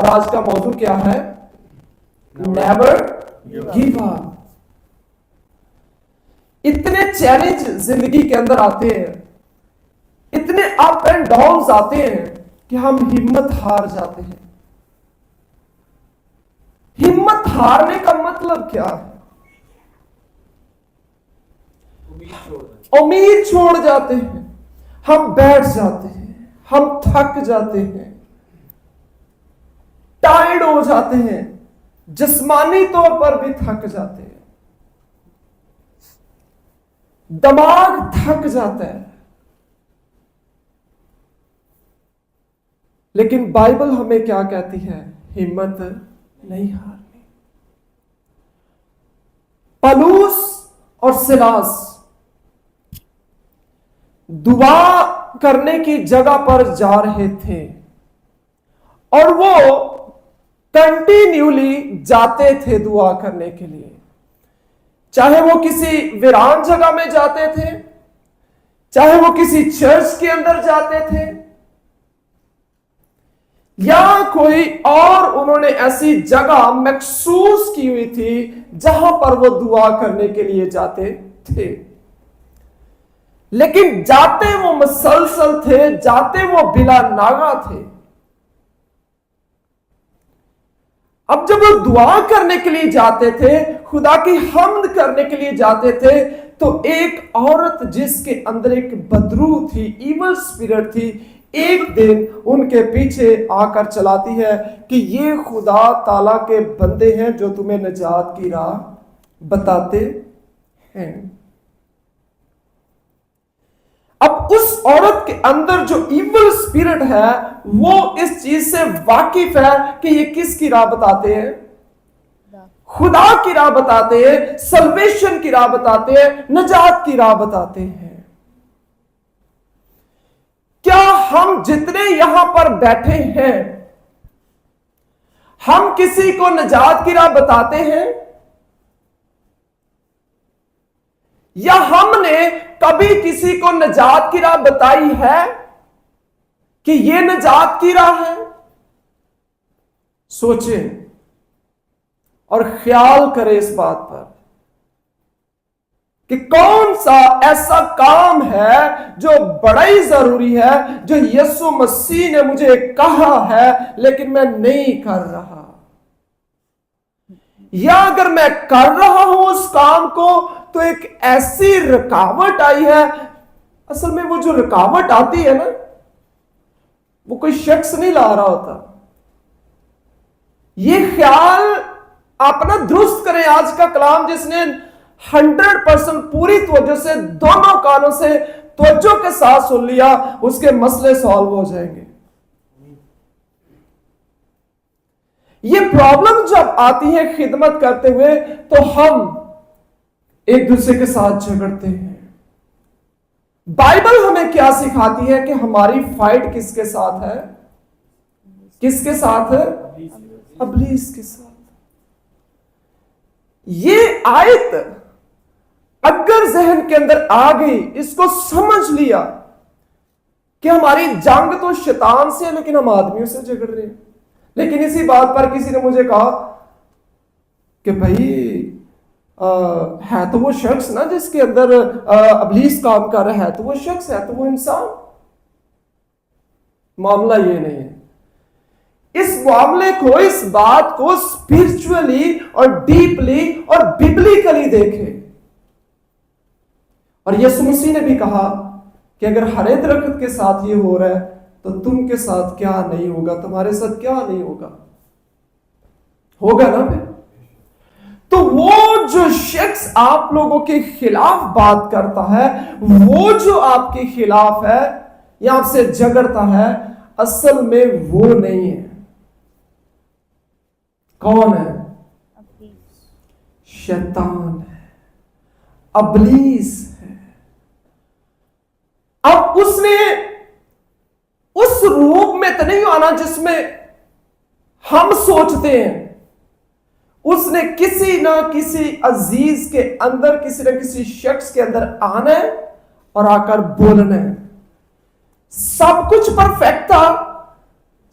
اور آج کا موضوع کیا ہے؟ Never give up. اتنے چیلنج زندگی کے اندر آتے ہیں، اتنے اپ اینڈ ڈاؤنز آتے ہیں کہ ہم ہمت ہار جاتے ہیں. ہمت ہارنے کا مطلب کیا ہے؟ امید چھوڑ جاتے ہیں، ہم بیٹھ جاتے ہیں، ہم تھک جاتے ہیں، ٹائرڈ ہو جاتے ہیں، جسمانی طور پر بھی تھک جاتے ہیں، دماغ تھک جاتا ہے. لیکن بائبل ہمیں کیا کہتی ہے؟ ہمت نہیں ہارنی. پولس اور سلاس دعا کرنے کی جگہ پر جا رہے تھے اور وہ کنٹینیولی جاتے تھے دعا کرنے کے لیے. چاہے وہ کسی ویران جگہ میں جاتے تھے، چاہے وہ کسی چرچ کے اندر جاتے تھے، یا کوئی اور انہوں نے ایسی جگہ مخصوص کی ہوئی تھی جہاں پر وہ دعا کرنے کے لیے جاتے تھے. لیکن جاتے وہ مسلسل تھے، جاتے وہ بلا ناغہ تھے. اب جب وہ دعا کرنے کے لیے جاتے تھے، خدا کی حمد کرنے کے لیے جاتے تھے، تو ایک عورت جس کے اندر ایک بدروح تھی، ایول اسپرٹ تھی، ایک دن ان کے پیچھے آ کر چلاتی ہے کہ یہ خدا تعالیٰ کے بندے ہیں جو تمہیں نجات کی راہ بتاتے ہیں. اب اس عورت کے اندر جو ایول اسپرٹ ہے وہ اس چیز سے واقف ہے کہ یہ کس کی راہ بتاتے ہیں؟ خدا کی راہ بتاتے ہیں، سلویشن کی راہ بتاتے ہیں، نجات کی راہ بتاتے ہیں. کیا ہم جتنے یہاں پر بیٹھے ہیں ہم کسی کو نجات کی راہ بتاتے ہیں؟ یا ہم نے کبھی کسی کو نجات کی راہ بتائی ہے کہ یہ نجات کی راہ ہے؟ سوچیں اور خیال کریں اس بات پر کہ کون سا ایسا کام ہے جو بڑا ہی ضروری ہے، جو یسوع مسیح نے مجھے کہا ہے لیکن میں نہیں کر رہا. یا اگر میں کر رہا ہوں اس کام کو تو ایک ایسی رکاوٹ آئی ہے. اصل میں وہ جو رکاوٹ آتی ہے نا، وہ کوئی شخص نہیں لا رہا ہوتا. یہ خیال آپ نا درست کریں. آج کا کلام جس نے 100% پوری توجہ سے دونوں کانوں سے توجہ کے ساتھ سن لیا، اس کے مسئلے سالو ہو جائیں گے. یہ پرابلم جب آتی ہے خدمت کرتے ہوئے تو ہم ایک دوسرے کے ساتھ جھگڑتے ہیں. بائبل ہمیں کیا سکھاتی ہے کہ ہماری فائٹ کس کے ساتھ ہے؟ کس کے ساتھ ہے؟ ابلیس کے ساتھ. یہ آیت اگر ذہن کے اندر آ گئی، اس کو سمجھ لیا کہ ہماری جنگ تو شیطان سے ہے لیکن ہم آدمیوں سے جھگڑ رہے ہیں. لیکن اسی بات پر کسی نے مجھے کہا کہ بھائی ہے تو وہ شخص نا جس کے اندر ابلیس کام کر رہا ہے، تو وہ شخص ہے، تو وہ انسان. معاملہ یہ نہیں ہے. اس معاملے کو، اس بات کو اسپرچولی اور ڈیپلی اور ببلیکلی دیکھیں. اور یسوع مسیح نے بھی کہا کہ اگر ہرے درخت کے ساتھ یہ ہو رہا ہے تو تم کے ساتھ کیا نہیں ہوگا، تمہارے ساتھ کیا نہیں ہوگا؟ ہوگا نا پھر. تو وہ جو شخص آپ لوگوں کے خلاف بات کرتا ہے، وہ جو آپ کے خلاف ہے یا آپ سے جھگڑتا ہے، اصل میں وہ نہیں ہے. کون ہے؟ شیطان ہے، ابلیس ہے. اب اس نے اس روپ میں تو نہیں آنا جس میں ہم سوچتے ہیں. اس نے کسی نہ کسی عزیز کے اندر، کسی نہ کسی شخص کے اندر آنا ہے اور آ کر بولنا ہے. سب کچھ پرفیکٹ تھا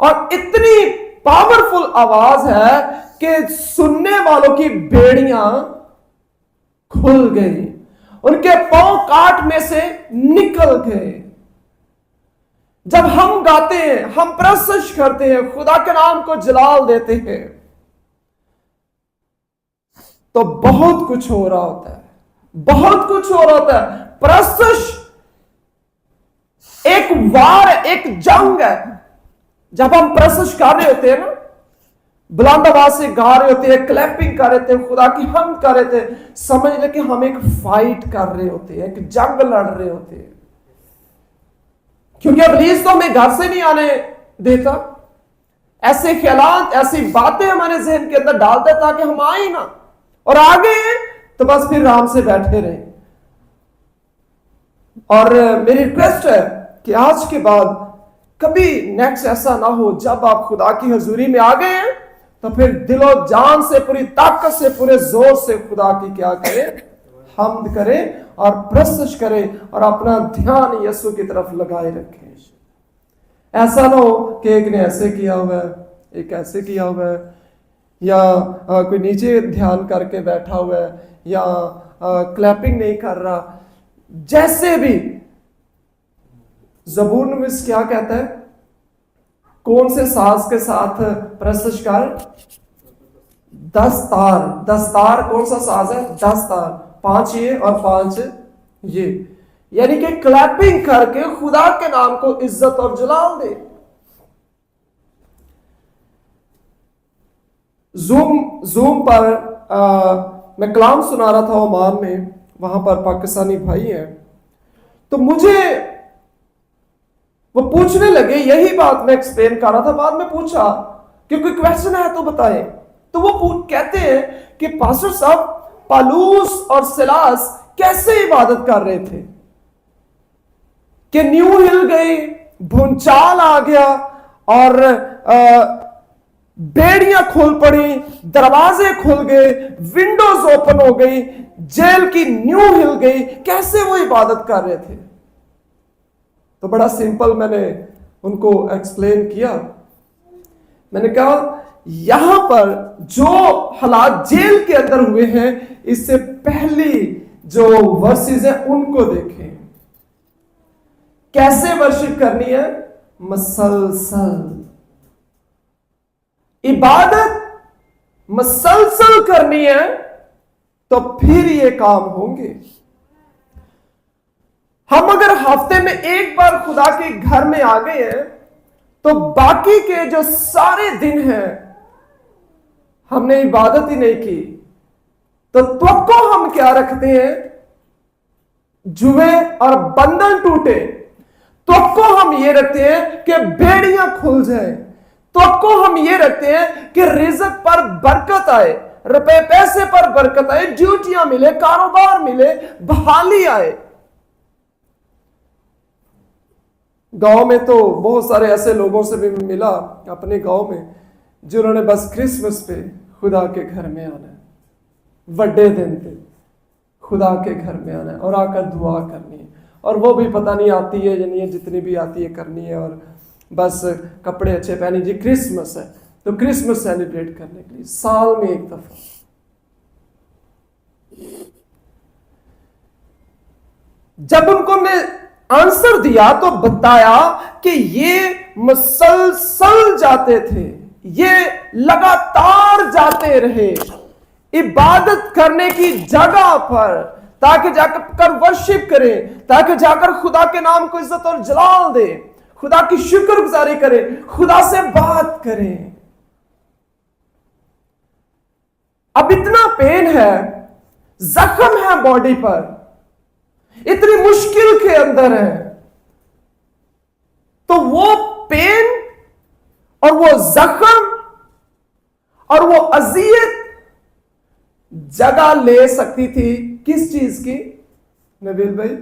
اور اتنی پاورفل آواز ہے کہ سننے والوں کی بیڑیاں کھل گئی، ان کے پاؤں کاٹ میں سے نکل گئے۔ جب ہم گاتے ہیں، ہم پرستش کرتے ہیں، خدا کے نام کو جلال دیتے ہیں، تو بہت کچھ ہو رہا ہوتا ہے، بہت کچھ ہو رہا ہوتا ہے۔ پرستش ایک وار ہے، ایک جنگ ہے۔ جب ہم پرستش کر رہے ہوتے ہیں نا، بلند آواز سے گا رہے ہوتے ہیں، کلیپنگ کر رہے تھے، خدا کی حمد کر رہے تھے، سمجھ لے کہ ہم ایک فائٹ کر رہے ہوتے ہیں، ایک جنگ لڑ رہے ہوتے ہیں، کیونکہ ابلیس تو ہمیں گھر سے نہیں آنے دیتا، ایسے خیالات، ایسی باتیں ہمارے ذہن کے اندر ڈالتا ہے تاکہ ہم آئیں نا، اور آگے تو بس پھر آرام سے بیٹھے رہیں۔ اور میری ریکویسٹ ہے کہ آج کے بعد کبھی نیکسٹ ایسا نہ ہو، جب آپ خدا کی حضوری میں آ گئے ہیں تو پھر دل و جان سے، پوری طاقت سے، پورے زور سے خدا کی کیا کریں؟ حمد کریں اور پرستش کریں، اور اپنا دھیان یسوع کی طرف لگائے رکھیں۔ ایسا نہ ہو کہ ایک نے ایسے کیا ہوا ہے، ایک ایسے کیا ہوا ہے، یا کوئی نیچے دھیان کر کے بیٹھا ہوا ہے، یا کلیپنگ نہیں کر رہا۔ جیسے بھی زبور نویس کیا کہتا ہے، کون سے ساز کے ساتھ پرستش کر؟ دستار۔ دستار کون سا ساز ہے؟ دستار، 5 یہ اور 5 یہ، یعنی کہ کلیپنگ کر کے خدا کے نام کو عزت اور جلال دے۔ زوم پر میں کلام سنا رہا تھا عمان میں، وہاں پر پاکستانی بھائی ہیں، تو مجھے وہ پوچھنے لگے، یہی بات میں ایکسپلین کر رہا تھا، بعد میں پوچھا کہ کوئی کویسچن ہے تو بتائیں، تو وہ کہتے ہیں کہ پاسٹر صاحب پالوس اور سلاس کیسے عبادت کر رہے تھے کہ نیو ہل گئی، بھونچال آ گیا، اور بیڑیاں کھل پڑی، دروازے کھل گئے، ونڈوز اوپن ہو گئی، جیل کی نیو ہل گئی، کیسے وہ عبادت کر رہے تھے؟ تو بڑا سمپل میں نے ان کو ایکسپلین کیا، میں نے کہا یہاں پر جو حالات جیل کے اندر ہوئے ہیں، اس سے پہلی جو ورسز ہیں ان کو دیکھیں، کیسے ورشپ کرنی ہے؟ مسلسل عبادت مسلسل کرنی ہے، تو پھر یہ کام ہوں گے۔ ہم اگر ہفتے میں ایک بار خدا کے گھر میں آ گئے ہیں، تو باقی کے جو سارے دن ہیں ہم نے عبادت ہی نہیں کی، تو توقع ہم کیا رکھتے ہیں؟ جوئے اور بندھن ٹوٹے۔ توقع ہم یہ رکھتے ہیں کہ بیڑیاں کھل جائیں، توقع ہم یہ رکھتے ہیں کہ رزق پر برکت آئے، روپے پیسے پر برکت آئے، ڈیوٹیاں ملے، کاروبار ملے، بحالی آئے۔ گاؤں میں تو بہت سارے ایسے لوگوں سے بھی ملا اپنے گاؤں میں، جنہوں نے بس کرسمس پہ خدا کے گھر میں آنا ہے، بڑے دن پہ خدا کے گھر میں آنا ہے اور آ کر دعا کرنی ہے، اور وہ بھی پتہ نہیں آتی ہے یا نہیں ہے، جتنی بھی آتی ہے کرنی ہے، اور بس کپڑے اچھے پہنی، جی کرسمس ہے تو کرسمس سیلیبریٹ کرنے کے لیے سال میں ایک دفعہ۔ جب ان کو میں آنسر دیا تو بتایا کہ یہ مسلسل جاتے تھے، یہ لگاتار جاتے رہے عبادت کرنے کی جگہ پر، تاکہ جا کر ورشپ کریں، تاکہ جا کر خدا کے نام کو عزت اور جلال دے، خدا کی شکر گزاری کریں، خدا سے بات کریں۔ اب اتنا پین ہے، زخم ہے باڈی پر، اتنی مشکل کے اندر ہے، تو وہ پین اور وہ زخم اور وہ اذیت جگہ لے سکتی تھی کس چیز کی نبیل بھائی؟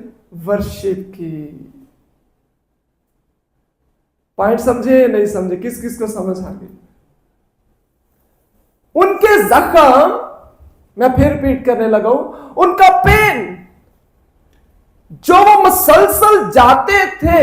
ورشپ کی۔ پوائنٹ سمجھے یا نہیں سمجھے؟ کس کس کو سمجھ آ گئی؟ ان کے زخم، میں پھر ریپیٹ کرنے لگا ہوں، ان کا پین جو وہ مسلسل جاتے تھے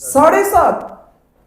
7:30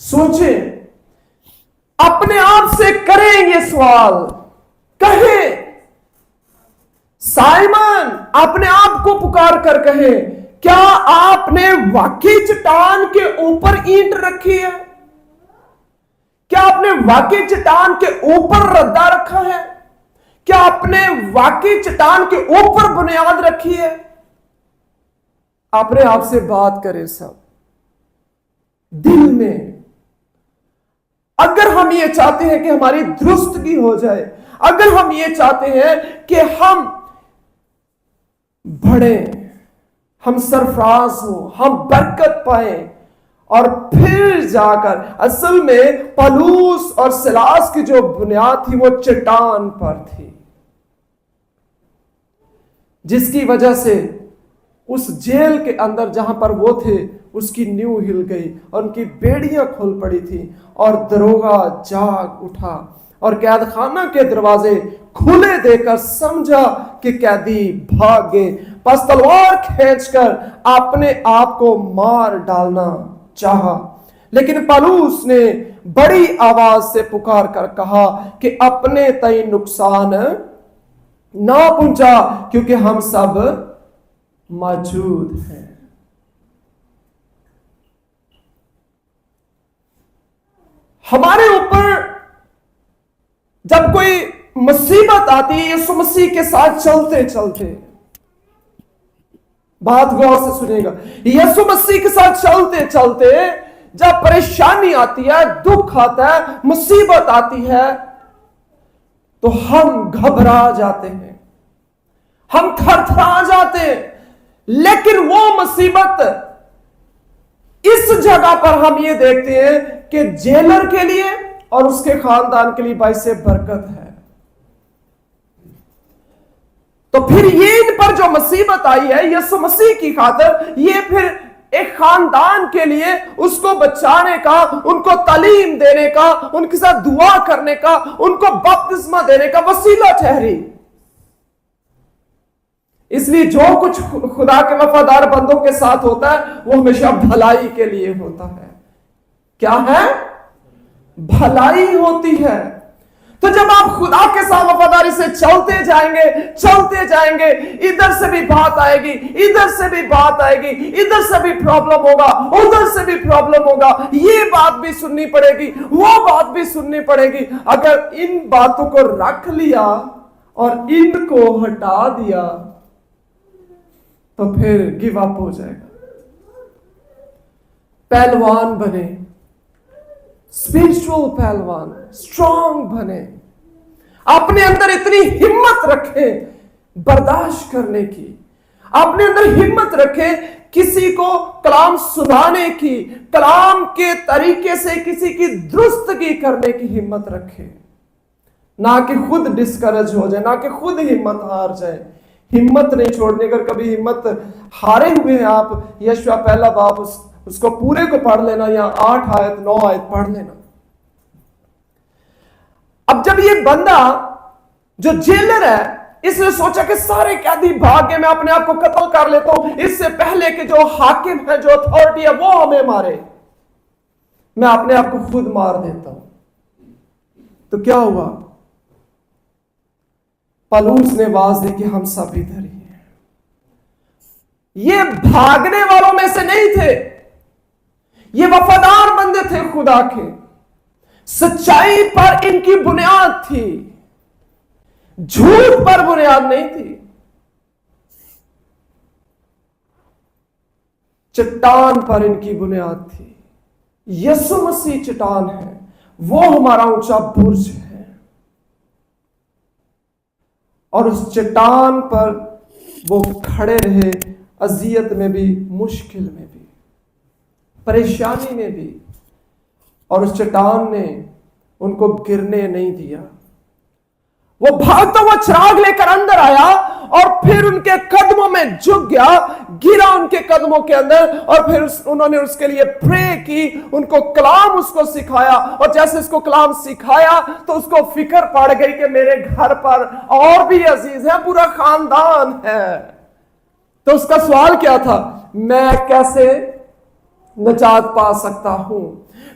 سوچیں، اپنے آپ سے کریں یہ سوال، کہیں سائمن اپنے آپ کو پکار کر کہے، کیا آپ نے واقعی چٹان کے اوپر اینٹ رکھی ہے؟ کیا آپ نے واقعی چٹان کے اوپر ردا رکھا ہے؟ کیا آپ نے واقعی چٹان کے اوپر بنیاد رکھی ہے؟ اپنے آپ سے بات کریں سب دل میں۔ اگر ہم یہ چاہتے ہیں کہ ہماری درستگی ہو جائے، اگر ہم یہ چاہتے ہیں کہ ہم بڑھیں، ہم سرفراز ہوں، ہم برکت پائیں، اور پھر جا کر اصل میں پولس اور سلاس کی جو بنیاد تھی وہ چٹان پر تھی، جس کی وجہ سے اس جیل کے اندر جہاں پر وہ تھے اس کی نیو ہل گئی اور ان کی بیڑیاں کھل پڑی تھی، اور دروگا جاگ اٹھا اور قید خانہ کے دروازے کھلے دے کر سمجھا کہ قیدی بھاگ گئے، پس تلوار کھینچ کر اپنے آپ کو مار ڈالنا چاہا، لیکن پولس نے بڑی آواز سے پکار کر کہا کہ اپنے تئیں نقصان نہ پہنچا، کیونکہ ہم سب موجود ہیں۔ ہمارے اوپر جب کوئی مصیبت آتی ہے یسوع مسیح کے ساتھ چلتے چلتے، بات غور سے سنیے گا، یسوع مسیح کے ساتھ چلتے چلتے جب پریشانی آتی ہے، دکھ آتا ہے، مصیبت آتی ہے، تو ہم گھبرا جاتے ہیں، ہم تھر تھرا جاتے ہیں، لیکن وہ مصیبت اس جگہ پر ہم یہ دیکھتے ہیں کہ جیلر کے لیے اور اس کے خاندان کے لیے باعث برکت ہے۔ تو پھر یہ ان پر جو مصیبت آئی ہے یسوع مسیح کی خاطر، یہ پھر ایک خاندان کے لیے اس کو بچانے کا، ان کو تعلیم دینے کا، ان کے ساتھ دعا کرنے کا، ان کو بپتسمہ دینے کا وسیلہ ٹھہری۔ اس لیے جو کچھ خدا کے وفادار بندوں کے ساتھ ہوتا ہے وہ ہمیشہ بھلائی کے لیے ہوتا ہے۔ کیا ہے؟ بھلائی ہوتی ہے۔ تو جب آپ خدا کے ساتھ وفاداری سے چلتے جائیں گے، ادھر سے بھی بات آئے گی، ادھر سے بھی بات آئے گی، ادھر سے بھی پرابلم ہوگا، ادھر سے بھی پرابلم ہوگا، یہ بات بھی سننی پڑے گی، وہ بات بھی سننی پڑے گی۔ اگر ان باتوں کو رکھ لیا اور ان کو ہٹا دیا تو پھر گیو اپ ہو جائے گا۔ پہلوان بنے، اسپرچول پہلوان، اسٹرانگ بنے، اپنے اندر اتنی ہمت رکھیں برداشت کرنے کی، اپنے اندر ہمت رکھیں کسی کو کلام سنانے کی، کلام کے طریقے سے کسی کی درستگی کرنے کی ہمت رکھیں، نہ کہ خود ڈسکریج ہو جائے، نہ کہ خود ہمت ہار جائے۔ ہمت نہیں چھوڑنے، اگر کبھی ہمت ہارے ہوئے ہیں آپ، یشوع پہلا باب اس کو پورے کو پڑھ لینا، یا 8 آیت 9 آیت پڑھ لینا۔ اب جب یہ بندہ جو جیلر ہے، اس نے سوچا کہ سارے قیدی بھاگ گئے، میں اپنے آپ کو قتل کر لیتا ہوں، اس سے پہلے کہ جو حاکم ہے، جو اتھارٹی ہے، وہ ہمیں مارے، میں اپنے آپ کو خود مار دیتا ہوں۔ تو کیا ہوا؟ پولس نے آواز دی کہ ہم سب ادھر ہی ہیں۔ یہ بھاگنے والوں میں سے نہیں تھے، یہ وفادار بندے تھے خدا کے، سچائی پر ان کی بنیاد تھی، جھوٹ پر بنیاد نہیں تھی۔ چٹان پر ان کی بنیاد تھی۔ یسوع مسیح چٹان ہے، وہ ہمارا اونچا برج ہے، اور اس چٹان پر وہ کھڑے رہے، اذیت میں بھی، مشکل میں بھی، پریشانی میں بھی، اور اس چٹان نے ان کو گرنے نہیں دیا۔ وہ بھاگتا ہوا چراغ لے کر اندر آیا اور پھر ان کے قدموں میں جھک گیا، گرا ان کے قدموں کے اندر، اور پھر انہوں نے اس کے لیے پرے کی، ان کو کلام اس کو سکھایا، اور جیسے اس کو کلام سکھایا تو اس کو فکر پڑ گئی کہ میرے گھر پر اور بھی عزیز ہیں، پورا خاندان ہے۔ تو اس کا سوال کیا تھا؟ میں کیسے نجات پا سکتا ہوں؟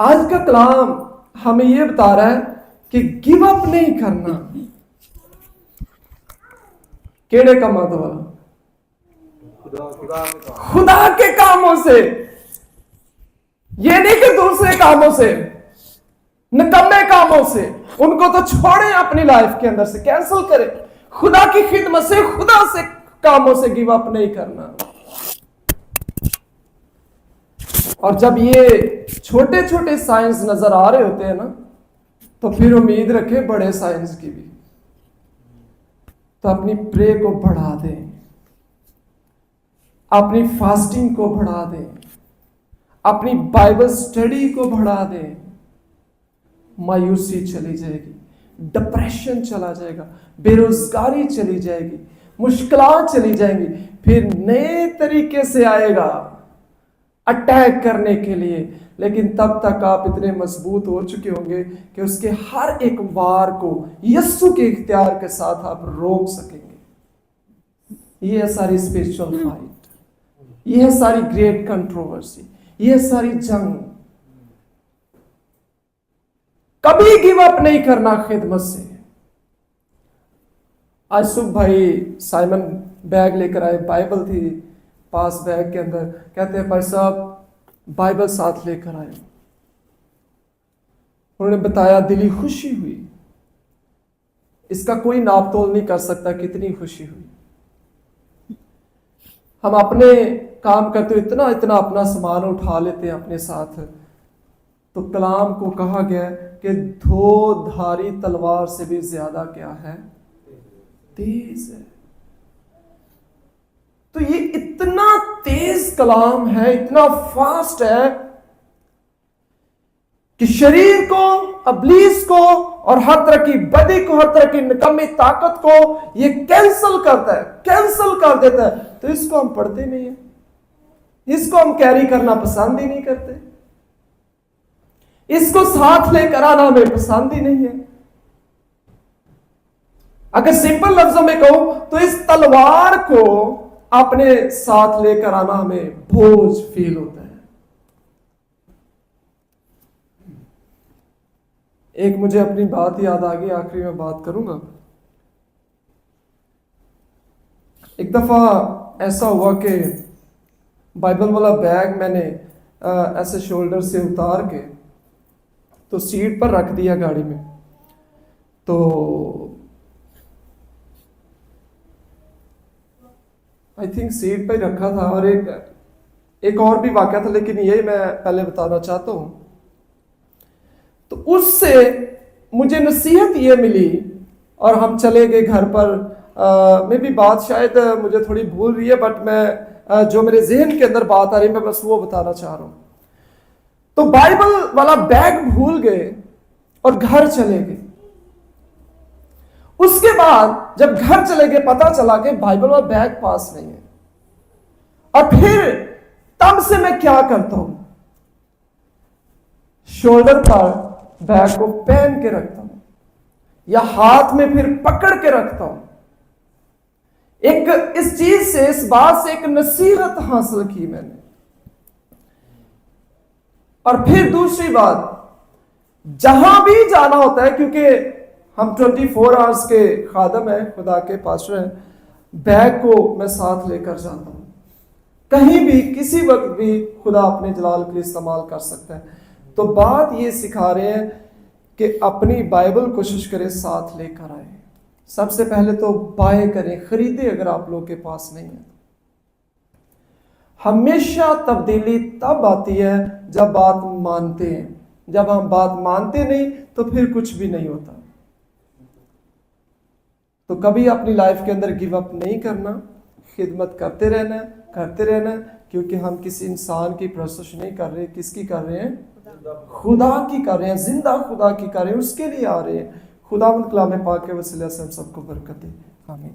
آج کا کلام ہمیں یہ بتا رہا ہے کہ گیو اپ نہیں کرنا. کیڑے کاموں تو خدا کے کاموں سے. یہ نہیں کہ دوسرے کاموں سے، نکمے کاموں سے، ان کو تو چھوڑیں اپنی لائف کے اندر سے، کینسل کریں. خدا کی خدمت سے، خدا سے کاموں سے گیو اپ نہیں کرنا. اور جب یہ چھوٹے چھوٹے سائنس نظر آ رہے ہوتے ہیں نا، تو پھر امید رکھے بڑے سائنس کی بھی. تو اپنی پرے کو بڑھا دیں، اپنی فاسٹنگ کو بڑھا دیں، اپنی بائبل سٹڈی کو بڑھا دیں. مایوسی چلی جائے گی، ڈپریشن چلا جائے گا، بے روزگاری چلی جائے گی، مشکلات چلی جائیں گی. پھر نئے طریقے سے آئے گا اٹیک کرنے کے لیے، لیکن تب تک آپ اتنے مضبوط ہو چکے ہوں گے کہ اس کے ہر ایک وار کو یسوع کے اختیار کے ساتھ آپ روک سکیں گے. یہ ہے ساری اسپرچل فائٹ، یہ ہے ساری گریٹ کنٹروورسی، یہ ہے ساری جنگ. کبھی گیو اپ نہیں کرنا خدمت سے. آج صبح بھائی سائمن بیگ لے کر آئے، بائبل تھی پاس بیگ کے اندر. کہتے ہیں بھائی صاحب بائبل ساتھ لے کر آئے. انہوں نے بتایا دلی خوشی ہوئی. اس کا کوئی ناپ تول نہیں کر سکتا کتنی خوشی ہوئی. ہم اپنے کام کرتے ہوئے اتنا اپنا سامان اٹھا لیتے ہیں اپنے ساتھ. تو کلام کو کہا گیا کہ دو دھاری تلوار سے بھی زیادہ کیا ہے؟ تیز ہے. تو یہ اتنا تیز کلام ہے، اتنا فاسٹ ہے کہ شریر کو، ابلیس کو اور ہر طرح کی بدی کو، ہر طرح کی نکمی طاقت کو یہ کینسل کرتا ہے، کینسل کر دیتا ہے. تو اس کو ہم پڑھتے نہیں ہیں، اس کو ہم کیری کرنا پسند ہی نہیں کرتے، اس کو ساتھ لے کر آنا ہمیں پسند ہی نہیں ہے. اگر سمپل لفظوں میں کہوں تو اس تلوار کو اپنے ساتھ لے کر آنا ہمیں بوجھ فیل ہوتا ہے. ایک مجھے اپنی بات یاد آ گئی، آخری میں بات کروں گا. ایک دفعہ ایسا ہوا کہ بائبل والا بیگ میں نے ایسے شولڈر سے اتار کے تو سیٹ پر رکھ دیا گاڑی میں. تو آئی تھنک سیٹ پہ ہی رکھا تھا. اور ایک اور بھی واقعہ تھا، لیکن یہی میں پہلے بتانا چاہتا ہوں. تو اس سے مجھے نصیحت یہ ملی اور ہم چلے گئے گھر پر. میں بھی بات شاید مجھے تھوڑی بھول رہی ہے، بٹ میں جو میرے ذہن کے اندر بات آ رہی ہے میں بس وہ بتانا چاہ رہا ہوں. تو بائبل والا بیگ بھول گئے اور گھر چلے گئے. اس کے بعد جب گھر چلے گئے پتا چلا کہ بائبل والا بیگ پاس نہیں ہے. اور پھر تب سے میں کیا کرتا ہوں، شولڈر پر بیگ کو پہن کے رکھتا ہوں یا ہاتھ میں پھر پکڑ کے رکھتا ہوں. ایک اس چیز سے، اس بات سے ایک نصیحت حاصل کی میں نے. اور پھر دوسری بات، جہاں بھی جانا ہوتا ہے، کیونکہ ہم 24 آورس کے خادم ہیں، خدا کے پاسٹر ہیں، بیگ کو میں ساتھ لے کر جاتا ہوں. کہیں بھی کسی وقت بھی خدا اپنے جلال کے لیے استعمال کر سکتا ہے. تو بات یہ سکھا رہے ہیں کہ اپنی بائبل کوشش کریں ساتھ لے کر آئیں. سب سے پہلے تو بائے کریں، خریدیں اگر آپ لوگوں کے پاس نہیں ہے. ہمیشہ تبدیلی تب آتی ہے جب بات مانتے ہیں. جب ہم بات مانتے نہیں تو پھر کچھ بھی نہیں ہوتا. تو کبھی اپنی لائف کے اندر گیو اپ نہیں کرنا، خدمت کرتے رہنا کیونکہ ہم کسی انسان کی پرستش نہیں کر رہے. کس کی کر رہے ہیں؟ خدا کی کر رہے ہیں، زندہ خدا کی کر رہے ہیں، اس کے لیے آ رہے ہیں. خداوند کلام پاک کے وسیلے سے ہم سب کو برکت دے. آمین.